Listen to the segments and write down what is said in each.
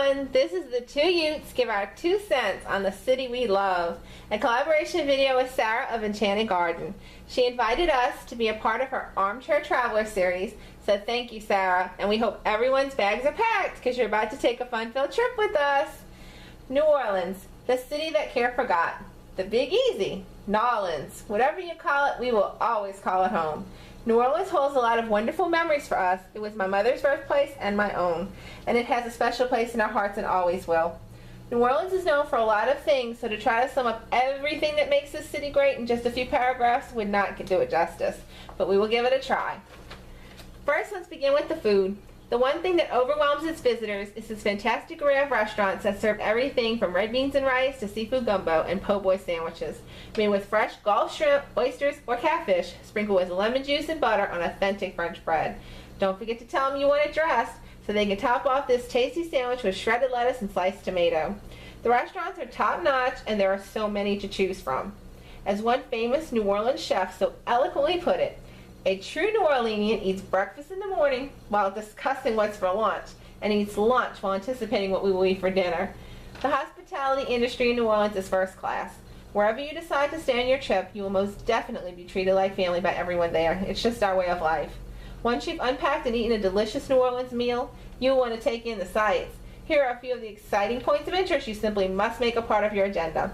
everyone. This is the two Yoots give our 2 cents on the city we love. A collaboration video with Sarah of Enchanted Garden. She invited us to be a part of her Armchair Traveler series, so thank you, Sarah, and we hope everyone's bags are packed because you're about to take a fun-filled trip with us. New Orleans, the city that care forgot. The Big Easy, Nolans, whatever you call it, we will always call it home. New Orleans holds a lot of wonderful memories for us. It was my mother's birthplace and my own, and it has a special place in our hearts and always will. New Orleans is known for a lot of things, so to try to sum up everything that makes this city great in just a few paragraphs would not do it justice, but we will give it a try. First, let's begin with the food. The one thing that overwhelms its visitors is this fantastic array of restaurants that serve everything from red beans and rice to seafood gumbo and po' boy sandwiches, made with fresh Gulf shrimp, oysters, or catfish, sprinkled with lemon juice and butter on authentic French bread. Don't forget to tell them you want it dressed, so they can top off this tasty sandwich with shredded lettuce and sliced tomato. The restaurants are top-notch, and there are so many to choose from. As one famous New Orleans chef so eloquently put it, a true New Orleanian eats breakfast in the morning while discussing what's for lunch, and eats lunch while anticipating what we will eat for dinner. The hospitality industry in New Orleans is first class. Wherever you decide to stay on your trip, you will most definitely be treated like family by everyone there. It's just our way of life. Once you've unpacked and eaten a delicious New Orleans meal, you will want to take in the sights. Here are a few of the exciting points of interest you simply must make a part of your agenda.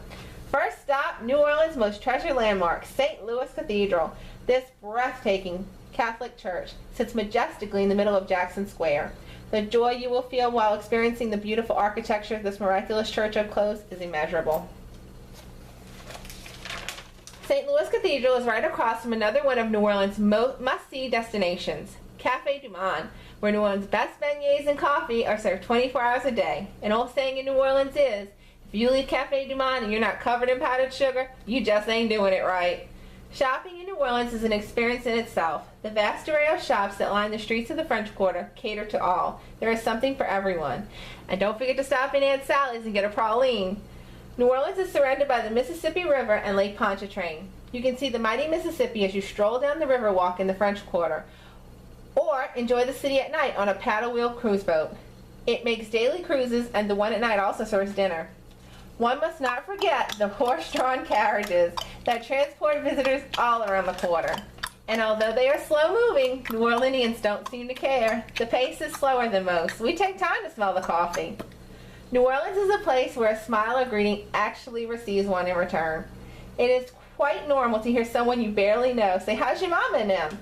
First stop, New Orleans' most treasured landmark, St. Louis Cathedral. This breathtaking Catholic church sits majestically in the middle of Jackson Square. The joy you will feel while experiencing the beautiful architecture of this miraculous church up close is immeasurable. St. Louis Cathedral is right across from another one of New Orleans' must-see destinations, Café du Monde, where New Orleans' best beignets and coffee are served 24 hours a day. An old saying in New Orleans is, if you leave Café du Monde and you're not covered in powdered sugar, you just ain't doing it right. Shopping in New Orleans is an experience in itself. The vast array of shops that line the streets of the French Quarter cater to all. There is something for everyone. And don't forget to stop in Aunt Sally's and get a praline. New Orleans is surrounded by the Mississippi River and Lake Pontchartrain. You can see the mighty Mississippi as you stroll down the river walk in the French Quarter, or enjoy the city at night on a paddle wheel cruise boat. It makes daily cruises, and the one at night also serves dinner. One must not forget the horse-drawn carriages that transport visitors all around the quarter. And although they are slow-moving, New Orleanians don't seem to care. The pace is slower than most. We take time to smell the coffee. New Orleans is a place where a smile or greeting actually receives one in return. It is quite normal to hear someone you barely know say, "How's your mama and them?"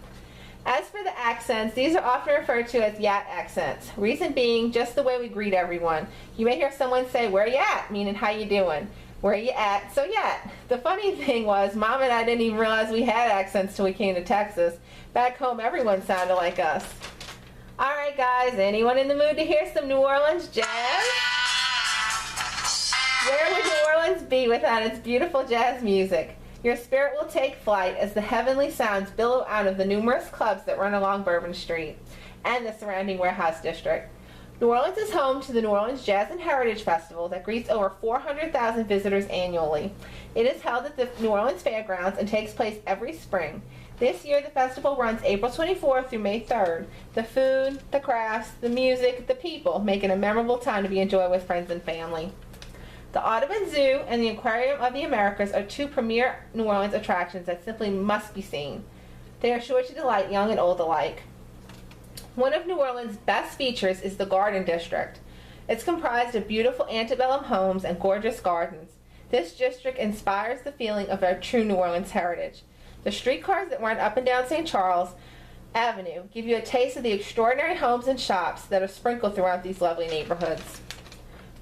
As for the accents, these are often referred to as Yat accents. Reason being, just the way we greet everyone. You may hear someone say, "Where you at?" meaning how you doing. Where you at? So Yat. The funny thing was, Mom and I didn't even realize we had accents till we came to Texas. Back home, everyone sounded like us. Alright guys, anyone in the mood to hear some New Orleans jazz? Where would New Orleans be without its beautiful jazz music? Your spirit will take flight as the heavenly sounds billow out of the numerous clubs that run along Bourbon Street and the surrounding warehouse district. New Orleans is home to the New Orleans Jazz and Heritage Festival that greets over 400,000 visitors annually. It is held at the New Orleans Fairgrounds and takes place every spring. This year the festival runs April 24th through May 3rd. The food, the crafts, the music, the people make it a memorable time to be enjoyed with friends and family. The Audubon Zoo and the Aquarium of the Americas are two premier New Orleans attractions that simply must be seen. They are sure to delight young and old alike. One of New Orleans' best features is the Garden District. It's comprised of beautiful antebellum homes and gorgeous gardens. This district inspires the feeling of our true New Orleans heritage. The streetcars that run up and down St. Charles Avenue give you a taste of the extraordinary homes and shops that are sprinkled throughout these lovely neighborhoods.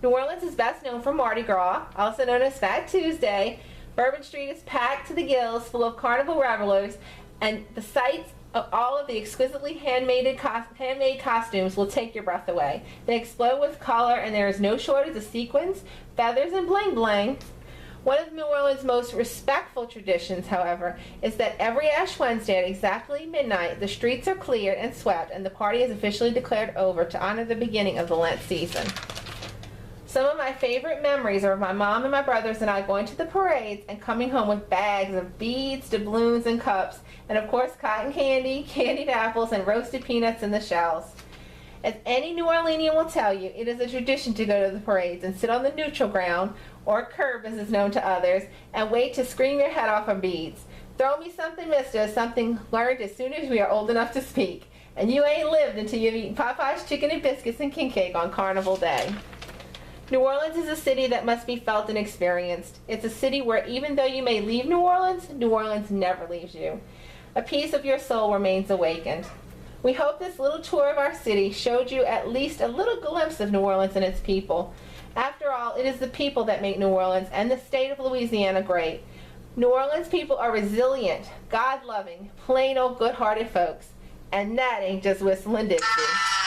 New Orleans is best known for Mardi Gras, also known as Fat Tuesday. Bourbon Street is packed to the gills, full of carnival revelers, and the sights of all of the exquisitely handmade costumes will take your breath away. They explode with color, and there is no shortage of sequins, feathers, and bling bling. One of New Orleans' most respectful traditions, however, is that every Ash Wednesday at exactly midnight, the streets are cleared and swept, and the party is officially declared over to honor the beginning of the Lent season. Some of my favorite memories are of my mom and my brothers and I going to the parades and coming home with bags of beads, doubloons, and cups, and of course cotton candy, candied apples, and roasted peanuts in the shells. As any New Orleanian will tell you, it is a tradition to go to the parades and sit on the neutral ground, or curb as is known to others, and wait to scream your head off on beads. Throw me something, mister, is something learned as soon as we are old enough to speak. And you ain't lived until you've eaten Popeye's chicken and biscuits and king cake on Carnival Day. New Orleans is a city that must be felt and experienced. It's a city where even though you may leave New Orleans never leaves you. A piece of your soul remains awakened. We hope this little tour of our city showed you at least a little glimpse of New Orleans and its people. After all, it is the people that make New Orleans and the state of Louisiana great. New Orleans people are resilient, God-loving, plain old good-hearted folks. And that ain't just whistling Dixie.